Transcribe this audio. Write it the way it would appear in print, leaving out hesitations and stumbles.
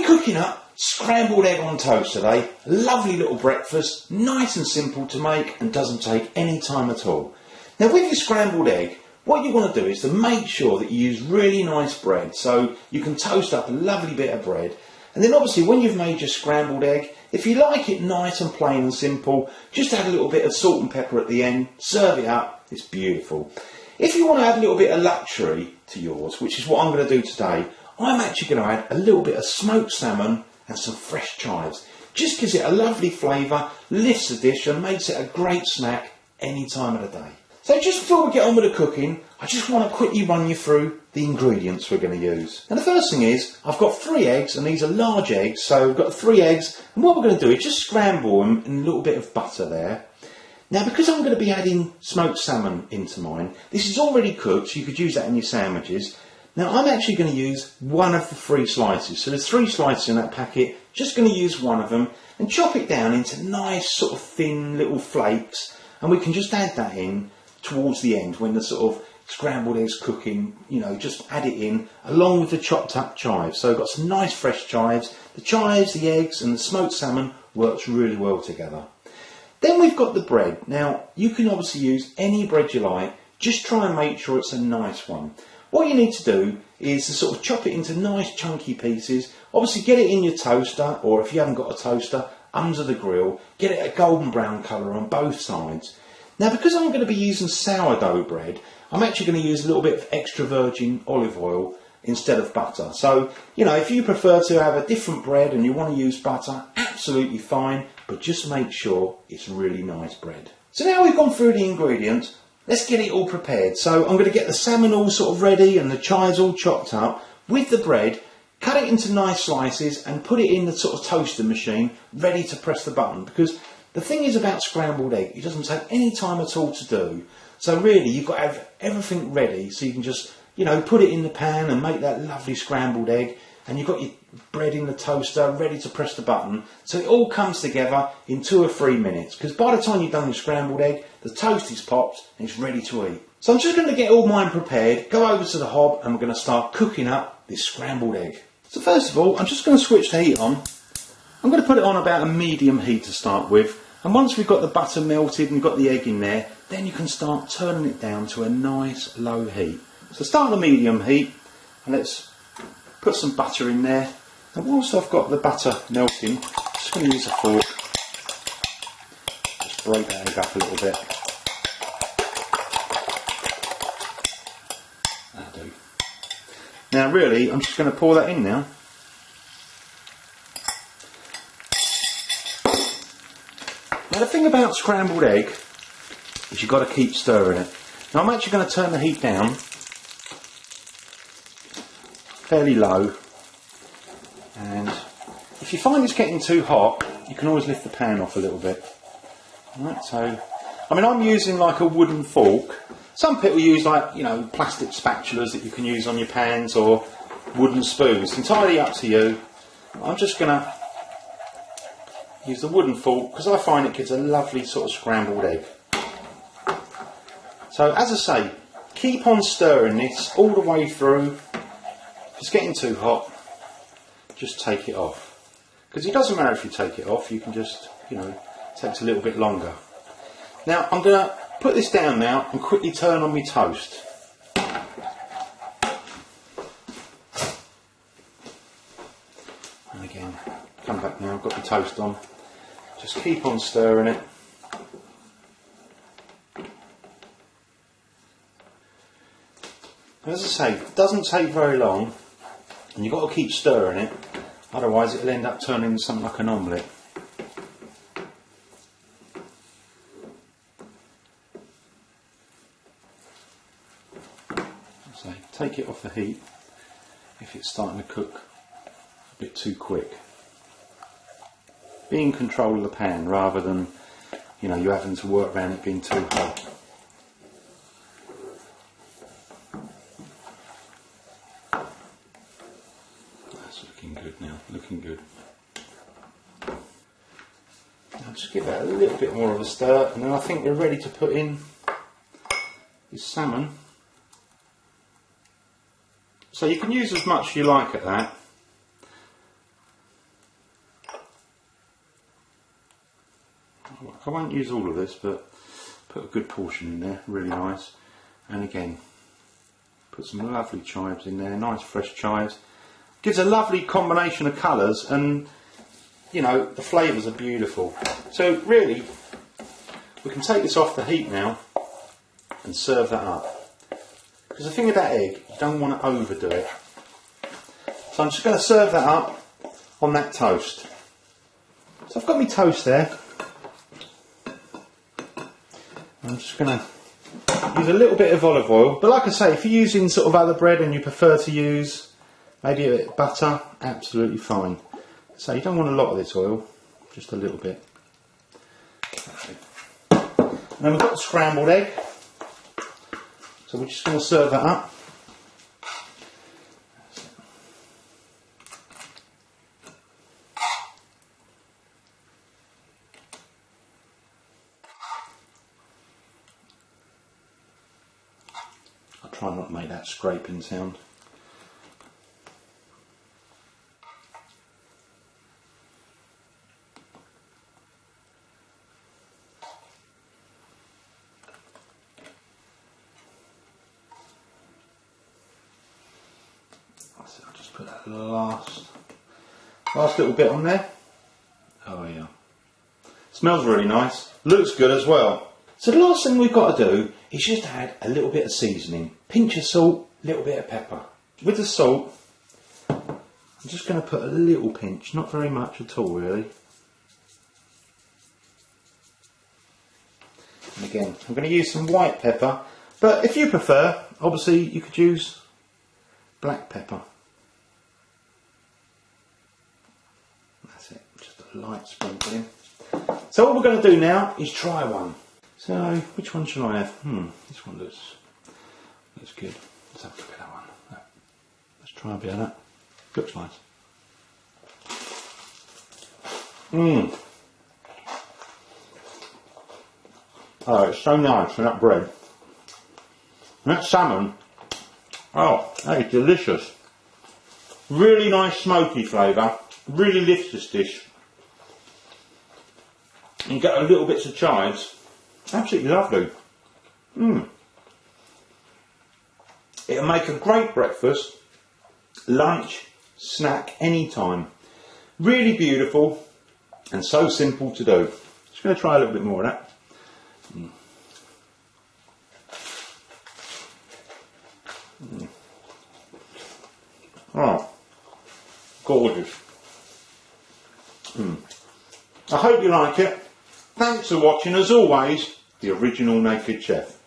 cooking up scrambled egg on toast today. A lovely little breakfast, nice and simple to make and doesn't take any time at all. Now with your scrambled egg, what you want to do is to make sure that you use really nice bread, so you can toast up a lovely bit of bread. And then obviously when you've made your scrambled egg, if you like it nice and plain and simple, just add a little bit of salt and pepper at the end, serve it up, it's beautiful. If you want to add a little bit of luxury to yours, which is what I'm going to do today, I'm actually going to add a little bit of smoked salmon and some fresh chives. Just gives it a lovely flavour, lifts the dish and makes it a great snack any time of the day. So just before we get on with the cooking, I just want to quickly run you through the ingredients we're going to use. And the first thing is, I've got 3 eggs, and these are large eggs, so we've got 3 eggs, and what we're going to do is just scramble them in a little bit of butter there. Now because I'm going to be adding smoked salmon into mine, this is already cooked, so you could use that in your sandwiches. Now I'm actually going to use one of the 3 slices, so there's 3 slices in that packet, just going to use one of them, and chop it down into nice sort of thin little flakes, and we can just add that in towards the end when the sort of scrambled eggs cooking, you know, just add it in along with the chopped up chives. So I've got some nice fresh chives. The chives, the eggs and the smoked salmon works really well together. Then we've got the bread. Now you can obviously use any bread you like, just try and make sure it's a nice one. What you need to do is to sort of chop it into nice chunky pieces. Obviously get it in your toaster, or if you haven't got a toaster, under the grill. Get it a golden brown colour on both sides. Now because I'm going to be using sourdough bread, I'm actually going to use a little bit of extra virgin olive oil instead of butter. So, you know, if you prefer to have a different bread and you want to use butter, absolutely fine, but just make sure it's really nice bread. So now we've gone through the ingredients, let's get it all prepared. So I'm going to get the salmon all sort of ready and the chives all chopped up with the bread, cut it into nice slices and put it in the sort of toaster machine ready to press the button, because the thing is about scrambled egg, it doesn't take any time at all to do. So really you've got to have everything ready so you can just, you know, put it in the pan and make that lovely scrambled egg, and you've got your bread in the toaster ready to press the button. So it all comes together in 2 or 3 minutes, because by the time you've done the scrambled egg, the toast is popped and it's ready to eat. So I'm just going to get all mine prepared, go over to the hob and we're going to start cooking up this scrambled egg. So first of all, I'm just going to switch the heat on. I'm going to put it on about a medium heat to start with, and once we've got the butter melted and got the egg in there, then you can start turning it down to a nice low heat. So start on a medium heat and let's put some butter in there, and whilst I've got the butter melting, I'm just going to use a fork, just break that egg up a little bit. That'll do. Now really I'm just going to pour that in now. Now the thing about scrambled egg is you've got to keep stirring it. Now I'm actually going to turn the heat down fairly low, and if you find it's getting too hot you can always lift the pan off a little bit. Right, so I mean I'm using like a wooden fork. Some people use like, you know, plastic spatulas that you can use on your pans, or wooden spoons. It's entirely up to you. I'm just going to use the wooden fork because I find it gives a lovely sort of scrambled egg. So as I say, keep on stirring this all the way through. If it's getting too hot, just take it off. Because it doesn't matter if you take it off, you can just, you know, it takes a little bit longer. Now I'm going to put this down now and quickly turn on my toast. And again, come back now, I've got the toast on. Just keep on stirring it. As I say, it doesn't take very long, and you've got to keep stirring it, otherwise it'll end up turning into something like an omelet. So take it off the heat if it's starting to cook a bit too quick. Be in control of the pan rather than, you know, you having to work around it being too hot. That's looking good now, looking good. Now just give that a little bit more of a stir, and then I think we're ready to put in this salmon. So you can use as much as you like at that. I won't use all of this, but put a good portion in there, really nice. And again, put some lovely chives in there, nice fresh chives. Gives a lovely combination of colours, and you know, the flavours are beautiful. So really, we can take this off the heat now and serve that up. Because the thing about egg, you don't want to overdo it. So I'm just going to serve that up on that toast. So I've got my toast there. I'm just going to use a little bit of olive oil, but like I say, if you're using sort of other bread and you prefer to use maybe a bit of butter, absolutely fine. So you don't want a lot of this oil, just a little bit. And then we've got the scrambled egg, so we're just going to serve that up. I'll try not to make that scraping sound. I'll just put that last little bit on there. Oh yeah. Smells really nice. Looks good as well. So the last thing we've got to do is just add a little bit of seasoning. Pinch of salt, a little bit of pepper. With the salt, I'm just going to put a little pinch, not very much at all really. And again, I'm going to use some white pepper, but if you prefer, obviously you could use black pepper. That's it, just a light sprinkling. So what we're going to do now is try one. So which one shall I have? This one looks good. Let's have a look at that one. Let's try a bit of that. Looks nice. Oh, it's so nice with that bread. And that salmon, oh, that is delicious. Really nice smoky flavour, really lifts this dish. You get a little bits of chives, absolutely lovely. It'll make a great breakfast, lunch, snack, anytime. Really beautiful and so simple to do. Just going to try a little bit more of that. Oh, gorgeous. I hope you like it. Thanks for watching, as always, the original Naked Chef.